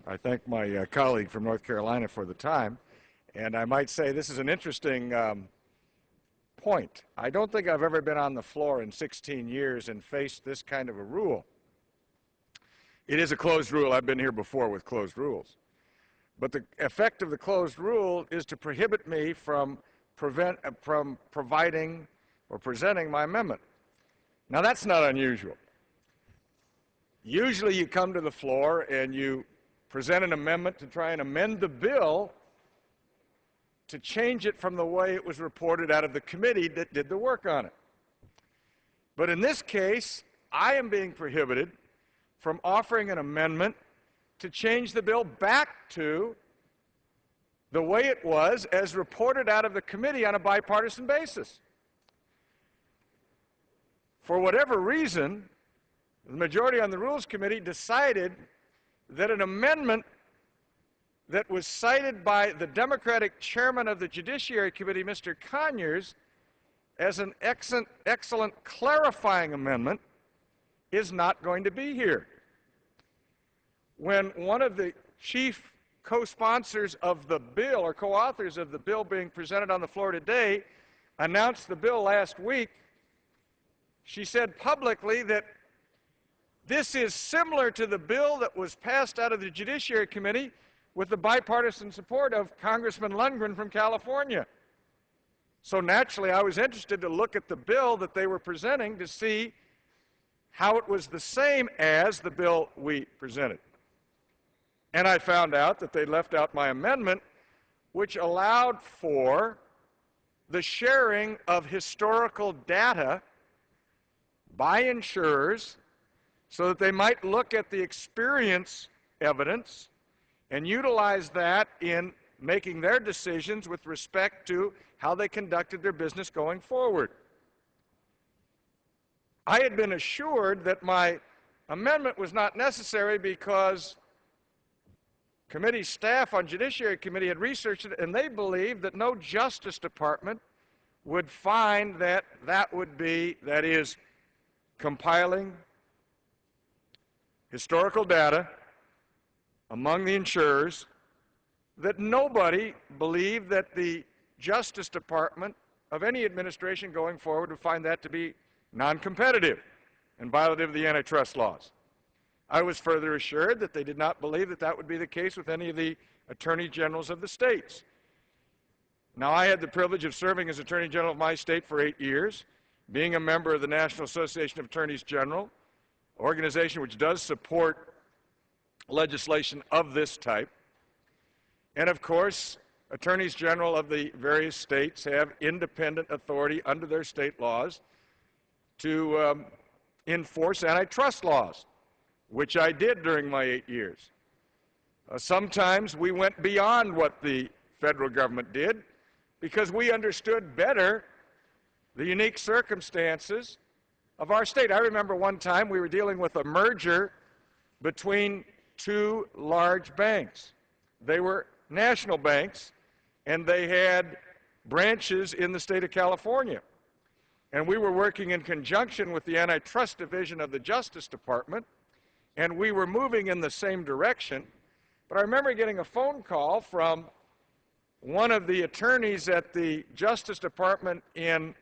I thank my colleague from North Carolina for the time. And I might say this is an interesting point. I don't think I've ever been on the floor in 16 years and faced this kind of a rule. It is a closed rule. I've been here before with closed rules. But the effect of the closed rule is to prohibit me from providing or presenting my amendment. Now, that's not unusual. Usually you come to the floor and you present an amendment to try and amend the bill to change it from the way it was reported out of the committee that did the work on it. But in this case, I am being prohibited from offering an amendment to change the bill back to the way it was as reported out of the committee on a bipartisan basis. For whatever reason, the majority on the Rules Committee decided that an amendment that was cited by the Democratic chairman of the Judiciary Committee, Mr. Conyers, as an excellent clarifying amendment is not going to be here. When one of the chief co-sponsors of the bill, or co-authors of the bill being presented on the floor today, announced the bill last week, she said publicly that this is similar to the bill that was passed out of the Judiciary Committee with the bipartisan support of Congressman Lungren from California. So naturally, I was interested to look at the bill that they were presenting to see how it was the same as the bill we presented. And I found out that they left out my amendment, which allowed for the sharing of historical data by insurers so that they might look at the experience evidence and utilize that in making their decisions with respect to how they conducted their business going forward. I had been assured that my amendment was not necessary because committee staff on Judiciary Committee had researched it, and they believed that no Justice Department would find that that would be, that is, compiling historical data among the insurers, that nobody believed that the Justice Department of any administration going forward would find that to be non-competitive and violative of the antitrust laws. I was further assured that they did not believe that that would be the case with any of the attorney generals of the states. Now, I had the privilege of serving as Attorney General of my state for 8 years, being a member of the National Association of Attorneys General, organization which does support legislation of this type. And of course, attorneys general of the various states have independent authority under their state laws to enforce antitrust laws, which I did during my 8 years. Sometimes we went beyond what the federal government did because we understood better the unique circumstances of our state. I remember one time we were dealing with a merger between two large banks. They were national banks, and they had branches in the state of California. And we were working in conjunction with the Antitrust Division of the Justice Department, and we were moving in the same direction. But I remember getting a phone call from one of the attorneys at the Justice Department in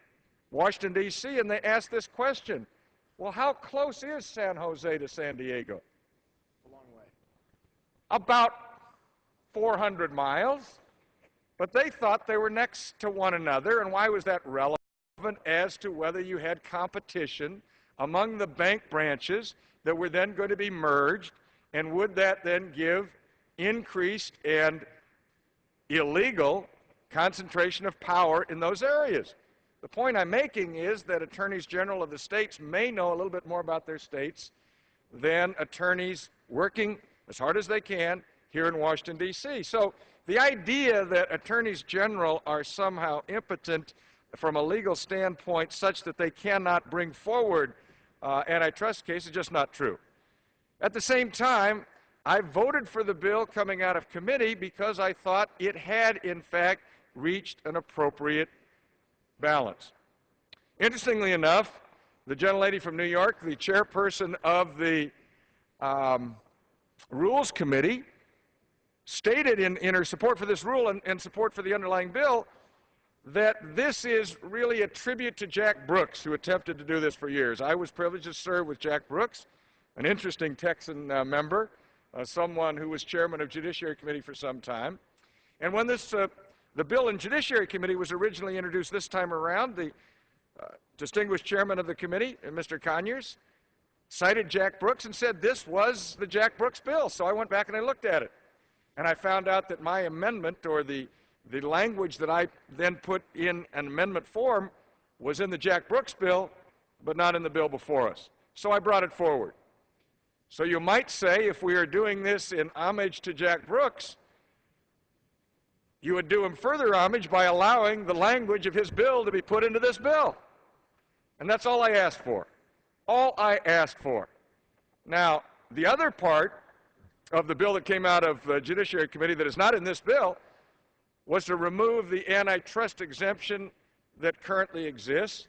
Washington, D.C., and they asked this question: well, how close is San Jose to San Diego? A long way. About 400 miles. But they thought they were next to one another, and why was that relevant as to whether you had competition among the bank branches that were then going to be merged, and would that then give increased and illegal concentration of power in those areas? The point I'm making is that attorneys general of the states may know a little bit more about their states than attorneys working as hard as they can here in Washington, D.C. So the idea that attorneys general are somehow impotent from a legal standpoint such that they cannot bring forward antitrust cases is just not true. At the same time, I voted for the bill coming out of committee because I thought it had, in fact, reached an appropriate balance. Interestingly enough, the gentlelady from New York, the chairperson of the Rules Committee, stated in her support for this rule and support for the underlying bill that this is really a tribute to Jack Brooks, who attempted to do this for years. I was privileged to serve with Jack Brooks, an interesting Texan member, someone who was chairman of Judiciary Committee for some time. And when the bill in Judiciary Committee was originally introduced this time around, the distinguished chairman of the committee, Mr. Conyers, cited Jack Brooks and said this was the Jack Brooks bill. So I went back and I looked at it. And I found out that my amendment, or the language that I then put in an amendment form, was in the Jack Brooks bill, but not in the bill before us. So I brought it forward. So you might say, if we are doing this in homage to Jack Brooks, you would do him further homage by allowing the language of his bill to be put into this bill. And that's all I asked for. All I asked for. Now, the other part of the bill that came out of the Judiciary Committee that is not in this bill was to remove the antitrust exemption that currently exists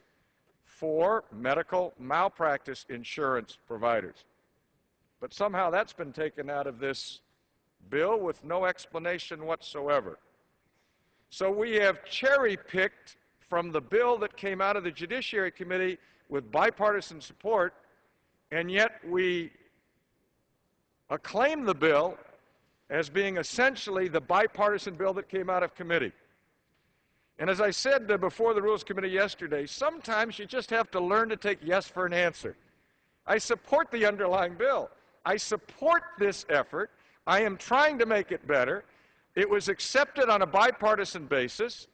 for medical malpractice insurance providers. But somehow that's been taken out of this bill with no explanation whatsoever. So we have cherry-picked from the bill that came out of the Judiciary Committee with bipartisan support, and yet we acclaim the bill as being essentially the bipartisan bill that came out of committee. And as I said before the Rules Committee yesterday, sometimes you just have to learn to take yes for an answer. I support the underlying bill. I support this effort. I am trying to make it better. It was accepted on a bipartisan basis,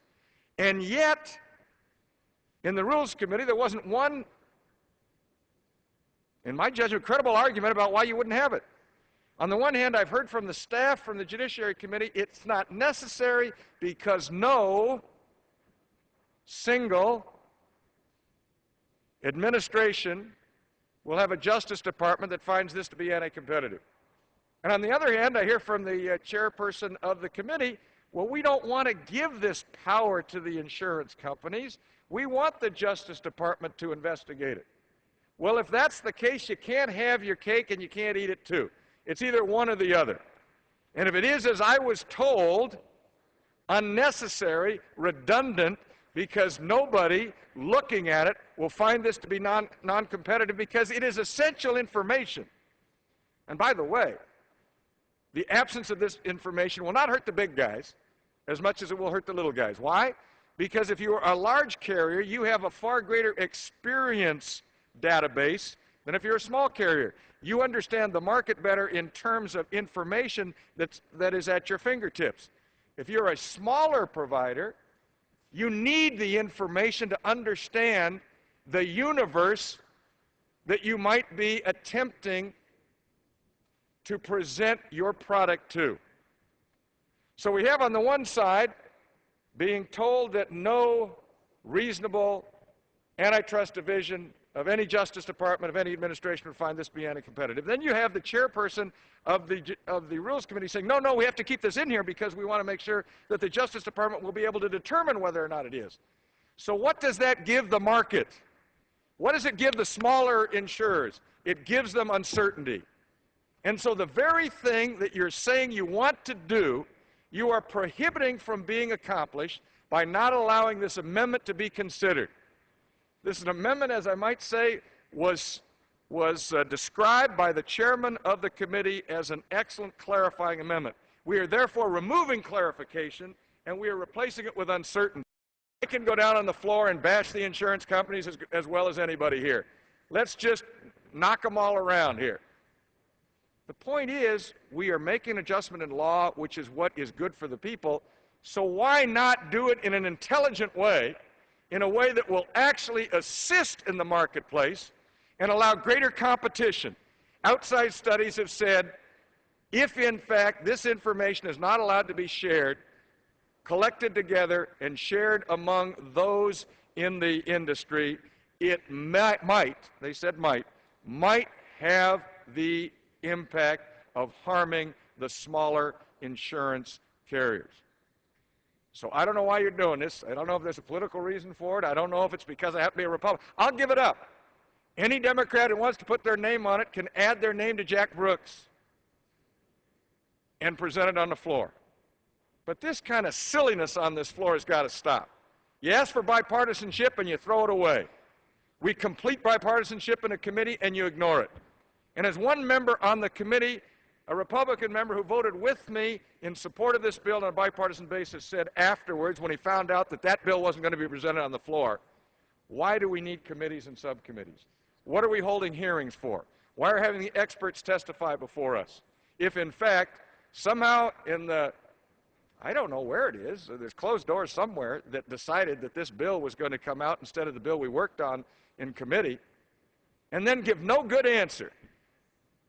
and yet in the Rules Committee there wasn't one, in my judgment, credible argument about why you wouldn't have it. On the one hand, I've heard from the staff from the Judiciary Committee it's not necessary because no single administration will have a Justice Department that finds this to be anti-competitive. And on the other hand, I hear from the chairperson of the committee, well, we don't want to give this power to the insurance companies. We want the Justice Department to investigate it. Well, if that's the case, you can't have your cake and you can't eat it too. It's either one or the other. And if it is, as I was told, unnecessary, redundant, because nobody looking at it will find this to be non-competitive because it is essential information. And by the way, the absence of this information will not hurt the big guys as much as it will hurt the little guys. Why? Because if you are a large carrier, you have a far greater experience database than if you're a small carrier. You understand the market better in terms of information that is at your fingertips. If you're a smaller provider, you need the information to understand the universe that you might be attempting to present your product to. So we have on the one side being told that no reasonable antitrust division of any Justice Department, of any administration would find this to be anti-competitive. Then you have the chairperson of the Rules Committee saying, no, we have to keep this in here because we want to make sure that the Justice Department will be able to determine whether or not it is. So what does that give the market? What does it give the smaller insurers? It gives them uncertainty. And so the very thing that you're saying you want to do, you are prohibiting from being accomplished by not allowing this amendment to be considered. This is an amendment, as I might say, was described by the chairman of the committee as an excellent clarifying amendment. We are therefore removing clarification, and we are replacing it with uncertainty. I can go down on the floor and bash the insurance companies as well as anybody here. Let's just knock them all around here. The point is, we are making an adjustment in law, which is what is good for the people, so why not do it in an intelligent way, in a way that will actually assist in the marketplace and allow greater competition? Outside studies have said, if in fact this information is not allowed to be shared, collected together and shared among those in the industry, it might, they said might have the impact of harming the smaller insurance carriers. So I don't know why you're doing this. I don't know if there's a political reason for it. I don't know if it's because I have to be a Republican. I'll give it up. Any Democrat who wants to put their name on it can add their name to Jack Brooks. and present it on the floor. But this kind of silliness on this floor has got to stop. You ask for bipartisanship and you throw it away. We complete bipartisanship in a committee and you ignore it. And as one member on the committee, a Republican member who voted with me in support of this bill on a bipartisan basis, said afterwards, when he found out that that bill wasn't going to be presented on the floor, why do we need committees and subcommittees? What are we holding hearings for? Why are having the experts testify before us? If in fact, somehow in the, I don't know where it is, there's closed doors somewhere that decided that this bill was going to come out instead of the bill we worked on in committee, and then give no good answer.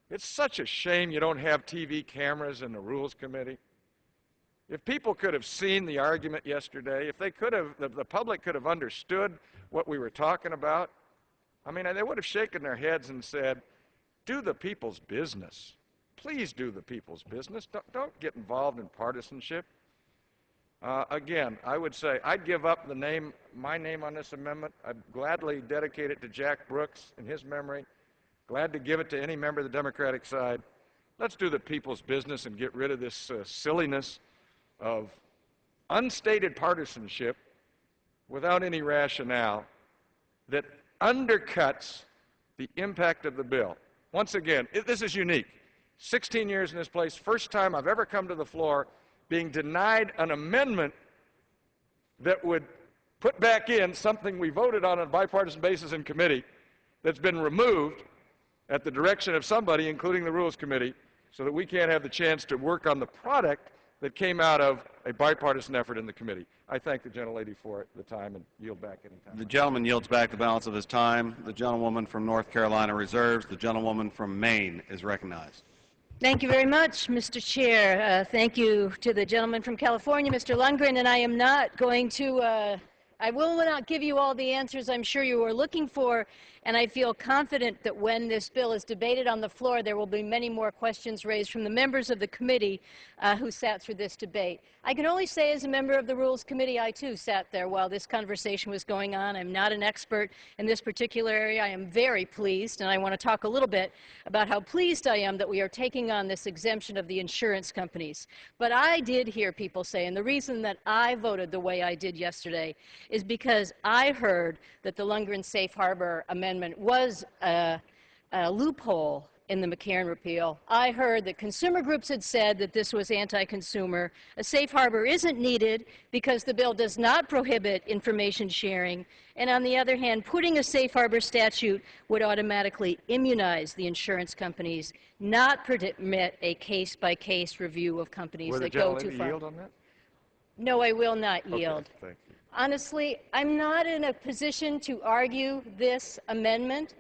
It's such a shame you don't have TV cameras in the Rules Committee. If people could have seen the argument yesterday, if they could have, the public could have understood what we were talking about, I mean, they would have shaken their heads and said, do the people's business. Please do the people's business. Don't get involved in partisanship. Again, I would say I'd give up my name on this amendment. I'd gladly dedicate it to Jack Brooks in his memory. Glad to give it to any member of the Democratic side. Let's do the people's business and get rid of this silliness of unstated partisanship without any rationale that undercuts the impact of the bill. Once again, this is unique. 16 years in this place, first time I've ever come to the floor being denied an amendment that would put back in something we voted on a bipartisan basis in committee that's been removed at the direction of somebody, including the Rules Committee, so that we can't have the chance to work on the product that came out of a bipartisan effort in the committee. I thank the gentlelady for the time and yield back any time. The gentleman yields back the balance of his time. The gentlewoman from North Carolina reserves. The gentlewoman from Maine is recognized. Thank you very much, Mr. Chair. Thank you to the gentleman from California, Mr. Lungren, and I am not going to, I will not give you all the answers I'm sure you are looking for, and I feel confident that when this bill is debated on the floor, there will be many more questions raised from the members of the committee who sat through this debate. I can only say as a member of the Rules Committee, I too sat there while this conversation was going on. I'm not an expert in this particular area. I am very pleased, and I want to talk a little bit about how pleased I am that we are taking on this exemption of the insurance companies. But I did hear people say, and the reason that I voted the way I did yesterday is because I heard that the Lungren Safe Harbor Amendment was a loophole in the McCarron repeal. I heard that consumer groups had said that this was anti-consumer. A safe harbor isn't needed because the bill does not prohibit information sharing. And on the other hand, putting a safe harbor statute would automatically immunize the insurance companies, not permit a case-by-case review of companies that go too far. Yield on that? No, I will not yield. Okay, thank you. Honestly, I'm not in a position to argue this amendment.